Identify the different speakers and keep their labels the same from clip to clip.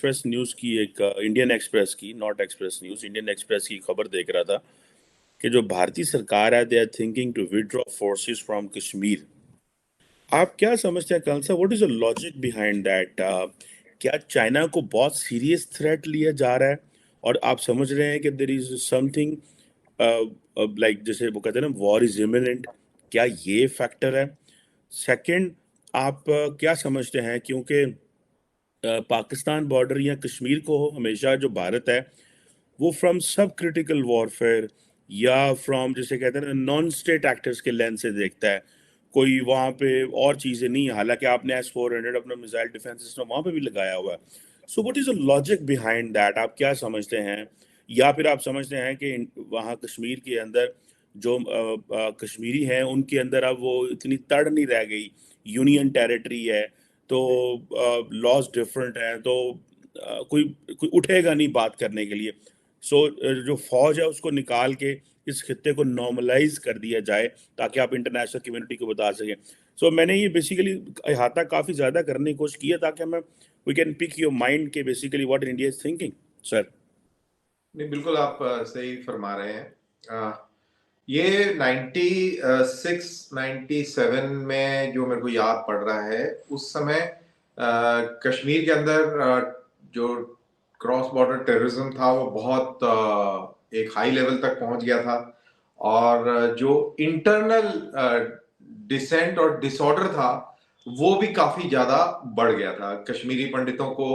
Speaker 1: Express news की एक Indian express की, not express news, Indian express की खबर देख रहा था कि जो भारतीय सरकार है, they are thinking to withdraw forces from Kashmir. आप क्या समझते हैं कंसा, what is the logic behind that? क्या चाइना को बहुत सीरियस थ्रेट लिया जा रहा है और आप समझ रहे हैं कि देर इज समथिंग लाइक, जैसे वो कहते हैं ना, वॉर इज इमिनेंट? क्या ये फैक्टर है? सेकंड, आप क्या समझते हैं, क्योंकि पाकिस्तान बॉर्डर या कश्मीर को हमेशा जो भारत है वो फ्रॉम सब क्रिटिकल वॉरफेयर या फ्रॉम, जैसे कहते हैं ना, नॉन स्टेट एक्टर्स के लेंस से देखता है। कोई वहाँ पे और चीज़ें नहीं है, हालांकि आपने S-400 अपना मिसाइल डिफेंस सिस्टम वहाँ पे भी लगाया हुआ है। So what is the logic behind that? आप क्या समझते हैं? या फिर आप समझते हैं कि वहाँ कश्मीर के अंदर जो कश्मीरी हैं उनके अंदर अब वो इतनी तड़ नहीं रह गई, यूनियन टेरिटरी है, तो लॉज डिफरेंट हैं, तो कोई कोई उठेगा नहीं बात करने के लिए। सो जो फौज है उसको निकाल के इस खित्ते को नॉर्मलाइज कर दिया जाए ताकि आप इंटरनेशनल कम्युनिटी को बता सकें। सो मैंने ये बेसिकली अहाता काफ़ी ज़्यादा करने की कोशिश की है ताकि हमें we can pick your mind के basically what India is thinking. Sir.
Speaker 2: नहीं, बिल्कुल आप सही फरमा रहे हैं। ये 96 97 में जो मेरे को याद पड़ रहा है, उस समय कश्मीर के अंदर जो क्रॉस बॉर्डर टेररिज्म था वो बहुत एक हाई लेवल तक पहुंच गया था। और जो इंटरनल डिसेंट और डिसऑर्डर था वो भी काफी ज्यादा बढ़ गया था। कश्मीरी पंडितों को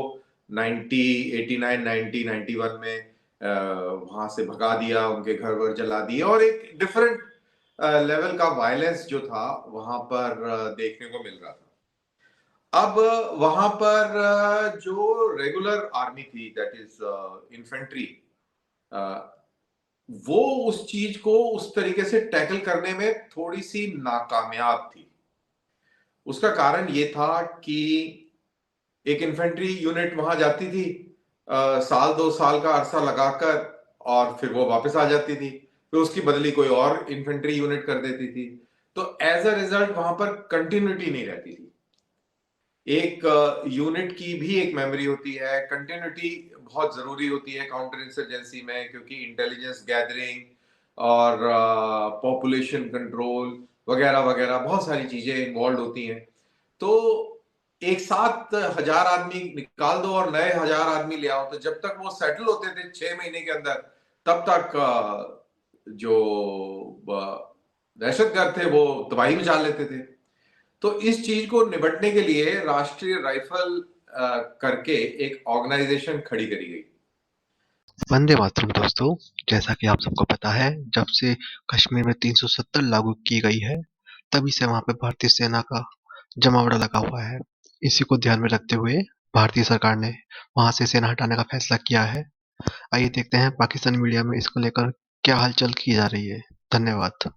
Speaker 2: 89 90 91 में वहां से भगा दिया, उनके घर वर जला दिए और एक डिफरेंट लेवल का वायलेंस जो था वहां पर देखने को मिल रहा था। अब वहां पर जो रेगुलर आर्मी थी, दैट इज इन्फेंट्री, वो उस चीज को उस तरीके से टैकल करने में थोड़ी सी नाकामयाब थी। उसका कारण ये था कि एक इन्फेंट्री यूनिट वहां जाती थी, साल 2 साल का अरसा लगाकर, और फिर वो वापस आ जाती थी, फिर उसकी बदली कोई और इन्फेंट्री यूनिट कर देती थी। तो एज अ रिजल्ट वहां पर कंटिन्यूटी नहीं रहती थी। एक यूनिट की भी एक मेमोरी होती है, कंटिन्यूटी बहुत जरूरी होती है काउंटर इंसर्जेंसी में, क्योंकि इंटेलिजेंस गैदरिंग और पॉपुलेशन कंट्रोल वगैरह वगैरह बहुत सारी चीजें इन्वॉल्व होती हैं। तो एक साथ 1000 आदमी निकाल दो और नए 1000 आदमी ले आओ, तो जब तक वो सेटल होते थे 6 महीने के अंदर, तब तक जो दहशतगर्द थे वो तबाही मचा लेते थे। तो इस चीज को निपटने के लिए राष्ट्रीय राइफल करके एक ऑर्गेनाइजेशन खड़ी करी गई।
Speaker 3: वंदे मातरम दोस्तों। जैसा कि आप सबको पता है, जब से कश्मीर में 370 लागू की गई है, तभी से वहां पे भारतीय सेना का जमावड़ा लगा हुआ है। इसी को ध्यान में रखते हुए भारतीय सरकार ने वहां से सेना हटाने का फैसला किया है। आइए देखते हैं पाकिस्तानी मीडिया में इसको लेकर क्या हलचल की जा रही है। धन्यवाद।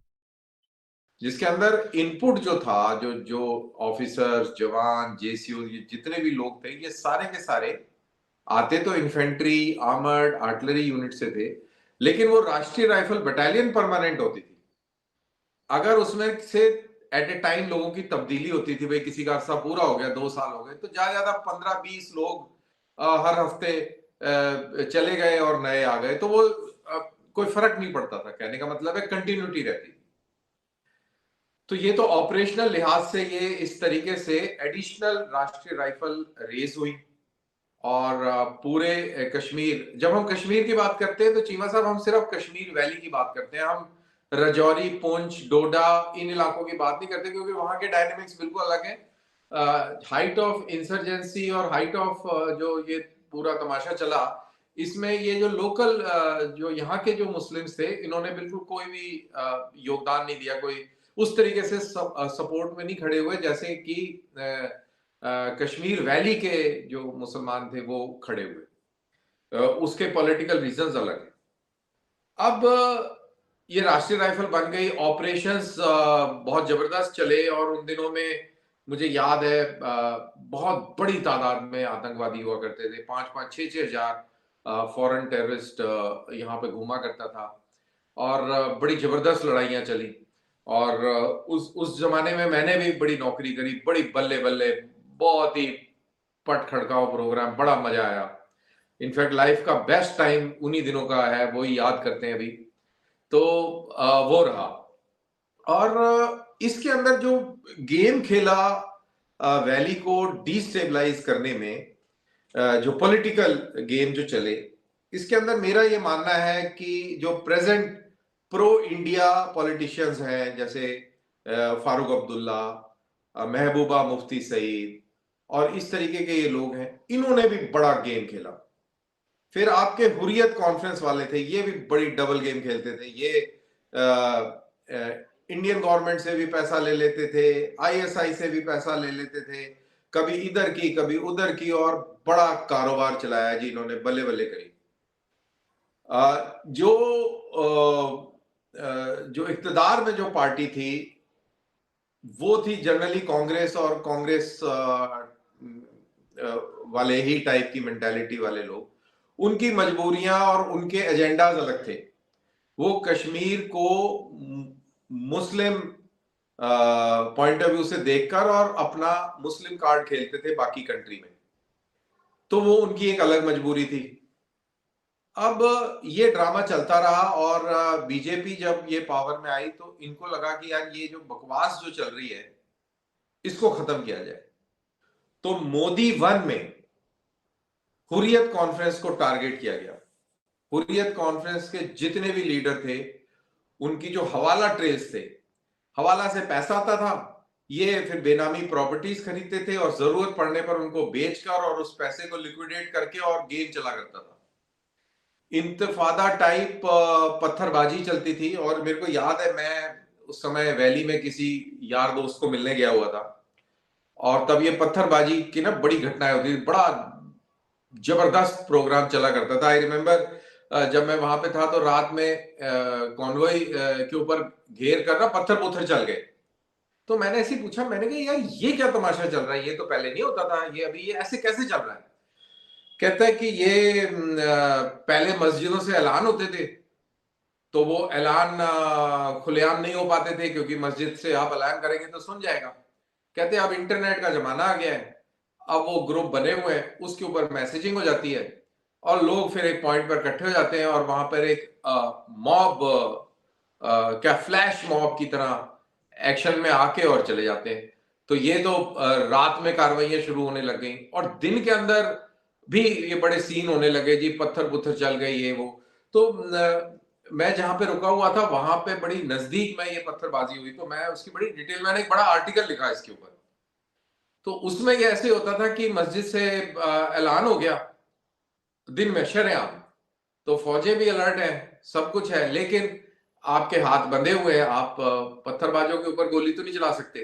Speaker 2: जिसके अंदर इनपुट जो था, जो जो ऑफिसर्स, जवान, जेसीओ, ये जितने भी लोग थे, ये सारे के सारे आते तो इन्फेंट्री, आर्मर्ड, आर्टिलरी यूनिट से थे, लेकिन वो राष्ट्रीय राइफल बटालियन परमानेंट होती थी। अगर उसमें से एट ए टाइम लोगों की तब्दीली होती थी, भाई किसी का अरसा पूरा हो गया, 2 साल हो गए, तो ज्यादा ज्यादा 15-20 लोग हर हफ्ते चले गए और नए आ गए, तो वो कोई फर्क नहीं पड़ता था। कहने का मतलब है कंटिन्यूटी रहती। तो ये तो ऑपरेशनल लिहाज से ये इस तरीके से एडिशनल राष्ट्रीय राइफल रेस हुई। और पूरे कश्मीर, जब हम कश्मीर की बात करते हैं तो चीमा साहब, हम सिर्फ कश्मीर वैली की बात करते हैं, हम रजौरी, पुंछ, डोडा, इन इलाकों की बात नहीं करते, क्योंकि वहां के डायनेमिक्स बिल्कुल अलग है। हाइट ऑफ इंसर्जेंसी और हाइट ऑफ जो ये पूरा तमाशा चला, इसमें ये जो लोकल जो यहाँ के जो मुस्लिम्स थे, इन्होंने बिल्कुल कोई भी योगदान नहीं दिया, कोई उस तरीके से सपोर्ट में नहीं खड़े हुए जैसे कि कश्मीर वैली के जो मुसलमान थे वो खड़े हुए। उसके पॉलिटिकल रीजंस अलग है। अब ये राष्ट्रीय राइफल बन गई, ऑपरेशंस बहुत जबरदस्त चले, और उन दिनों में मुझे याद है बहुत बड़ी तादाद में आतंकवादी हुआ करते थे। 5-5 6-6 हजार फॉरेन टेररिस्ट यहाँ पे घूमा करता था, और बड़ी जबरदस्त लड़ाइयां चली। और उस जमाने में मैंने भी बड़ी नौकरी करी, बड़ी बल्ले बल्ले, बहुत ही पट खड़काओ प्रोग्राम, बड़ा मजा आया। इनफैक्ट लाइफ का बेस्ट टाइम उन्हीं दिनों का है, वो ही याद करते हैं अभी। तो वो रहा। और इसके अंदर जो गेम खेला वैली को डिस्टेबलाइज करने में, जो पॉलिटिकल गेम जो चले, इसके अंदर मेरा ये मानना है कि जो प्रेजेंट प्रो इंडिया पॉलिटिशियंस हैं, जैसे फारूक अब्दुल्ला, महबूबा मुफ्ती सईद और इस तरीके के ये लोग हैं, इन्होंने भी बड़ा गेम खेला। फिर आपके हुर्रियत कॉन्फ्रेंस वाले थे, ये भी बड़ी डबल गेम खेलते थे। ये इंडियन गवर्नमेंट से भी पैसा ले लेते थे, आईएसआई से भी पैसा ले लेते थे, कभी इधर की कभी उधर की, और बड़ा कारोबार चलाया जी इन्होंने, बल्ले बल्ले करी। जो इक्तदार में जो पार्टी थी वो थी जनरली कांग्रेस, और कांग्रेस वाले ही टाइप की मेंटालिटी वाले लोग। उनकी मजबूरियां और उनके एजेंडाज अलग थे। वो कश्मीर को मुस्लिम पॉइंट ऑफ व्यू से देखकर और अपना मुस्लिम कार्ड खेलते थे बाकी कंट्री में, तो वो उनकी एक अलग मजबूरी थी। अब ये ड्रामा चलता रहा, और बीजेपी जब ये पावर में आई तो इनको लगा कि यार ये जो बकवास जो चल रही है इसको खत्म किया जाए। तो मोदी 1 में हुर्रियत कॉन्फ्रेंस को टारगेट किया गया। हुर्रियत कॉन्फ्रेंस के जितने भी लीडर थे, उनकी जो हवाला ट्रेल्स थे, हवाला से पैसा आता था, ये फिर बेनामी प्रॉपर्टीज खरीदते थे और जरूरत पड़ने पर उनको बेचकर और उस पैसे को लिक्विडेट करके और गेम चला करता था। इंतफादा टाइप पत्थरबाजी चलती थी। और मेरे को याद है, मैं उस समय वैली में किसी यार दोस्त को मिलने गया हुआ था, और तब ये पत्थरबाजी की ना बड़ी घटनाएं होती थी। बड़ा जबरदस्त प्रोग्राम चला करता था। आई रिमेम्बर जब मैं वहां पे था तो रात में कॉन्वॉय के ऊपर घेर कर ना पत्थर पुत्थर चल गए। तो मैंने ऐसे ही पूछा, मैंने कहा यार ये क्या तमाशा चल रहा है, ये तो पहले नहीं होता था, ये अभी ये ऐसे कैसे चल रहा है? कहता है कि ये पहले मस्जिदों से ऐलान होते थे, तो वो ऐलान खुलेआम नहीं हो पाते थे, क्योंकि मस्जिद से आप ऐलान करेंगे तो सुन जाएगा। कहते हैं अब इंटरनेट का जमाना आ गया है, अब वो ग्रुप बने हुए हैं, उसके ऊपर मैसेजिंग हो जाती है और लोग फिर एक पॉइंट पर इकट्ठे हो जाते हैं, और वहां पर एक मॉब, क्या फ्लैश मॉब की तरह एक्शन में आके और चले जाते हैं। तो ये तो रात में कार्रवाइयां शुरू होने लग गई, और दिन के अंदर भी ये बड़े सीन होने लगे जी, पत्थर पुत्थर चल गए ये वो। तो मैं जहां पे रुका हुआ था वहां पे बड़ी नजदीक में ये पत्थरबाजी हुई, तो मैं उसकी बड़ी डिटेल, मैंने एक बड़ा आर्टिकल लिखा इसके ऊपर। तो उसमें ये ऐसे होता था कि मस्जिद से ऐलान हो गया दिन में शरेआम, तो फौजें भी अलर्ट हैं, सब कुछ है, लेकिन आपके हाथ बंधे हुए हैं, आप पत्थरबाजों के ऊपर गोली तो नहीं चला सकते।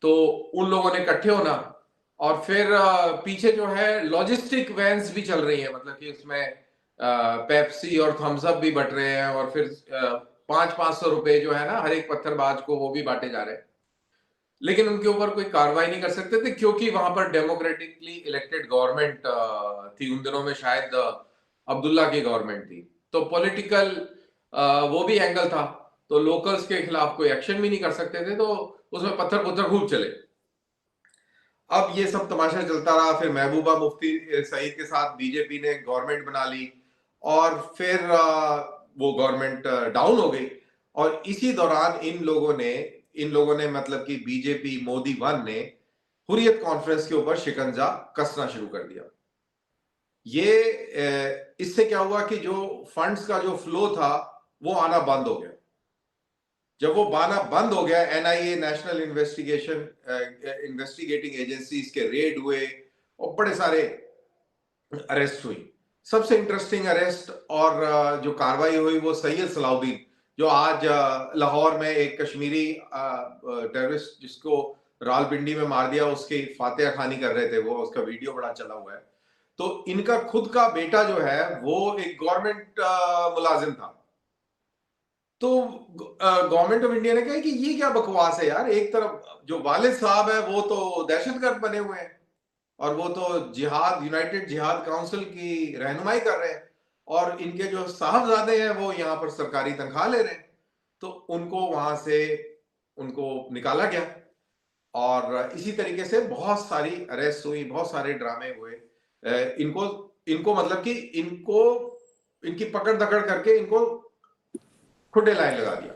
Speaker 2: तो उन लोगों ने इकट्ठे होना, और फिर पीछे जो है लॉजिस्टिक वैन्स भी चल रही है, मतलब कि उसमें पेप्सी और थम्स अप भी बट रहे हैं, और फिर 500-500 रुपए जो है ना हर एक पत्थरबाज को, वो भी बांटे जा रहे हैं। लेकिन उनके ऊपर कोई कार्रवाई नहीं कर सकते थे, क्योंकि वहां पर डेमोक्रेटिकली इलेक्टेड गवर्नमेंट थी। उन दिनों में शायद अब्दुल्ला की गवर्नमेंट थी, तो पॉलिटिकल वो भी एंगल था, तो लोकल्स के खिलाफ कोई एक्शन भी नहीं कर सकते थे, तो उसमें पत्थर पुत्थर खूब चले। अब ये सब तमाशा चलता रहा। फिर महबूबा मुफ्ती सईद के साथ बीजेपी ने गवर्नमेंट बना ली, और फिर वो गवर्नमेंट डाउन हो गई। और इसी दौरान इन लोगों ने मतलब कि बीजेपी मोदी 1 ने हुर्रियत कॉन्फ्रेंस के ऊपर शिकंजा कसना शुरू कर दिया। ये इससे क्या हुआ कि जो फंड्स का जो फ्लो था वो आना बंद हो गया। जब वो बाना बंद हो गया, एनआईए, नेशनल इन्वेस्टिगेटिंग एजेंसीज के रेड हुए और बड़े सारे अरेस्ट हुई। सबसे इंटरेस्टिंग अरेस्ट और जो कार्रवाई हुई वो सैयद सलाउद्दीन, जो आज लाहौर में एक कश्मीरी टेररिस्ट जिसको रावलपिंडी में मार दिया, उसकी फातिहा खानी कर रहे थे, वो उसका वीडियो बड़ा चला हुआ है। तो इनका खुद का बेटा जो है वो एक गवर्नमेंट मुलाजिम था। तो गवर्नमेंट ऑफ इंडिया ने कहा कि ये क्या बकवास है यार, एक तरफ जो वालिद साहब है वो तो दहशतगर्द बने हुए हैं, और वो तो जिहाद, यूनाइटेड जिहाद काउंसिल की रहनुमाई कर रहे हैं, और इनके जो साहबजादे हैं वो यहाँ पर सरकारी तनख्वाह ले रहे हैं। तो उनको वहां से उनको निकाला गया, और इसी तरीके से बहुत सारी अरेस्ट हुई, बहुत सारे ड्रामे हुए। इनको इनको मतलब कि इनको इनकी पकड़ दकड़ करके इनको खुटे लाइन लगा दिया।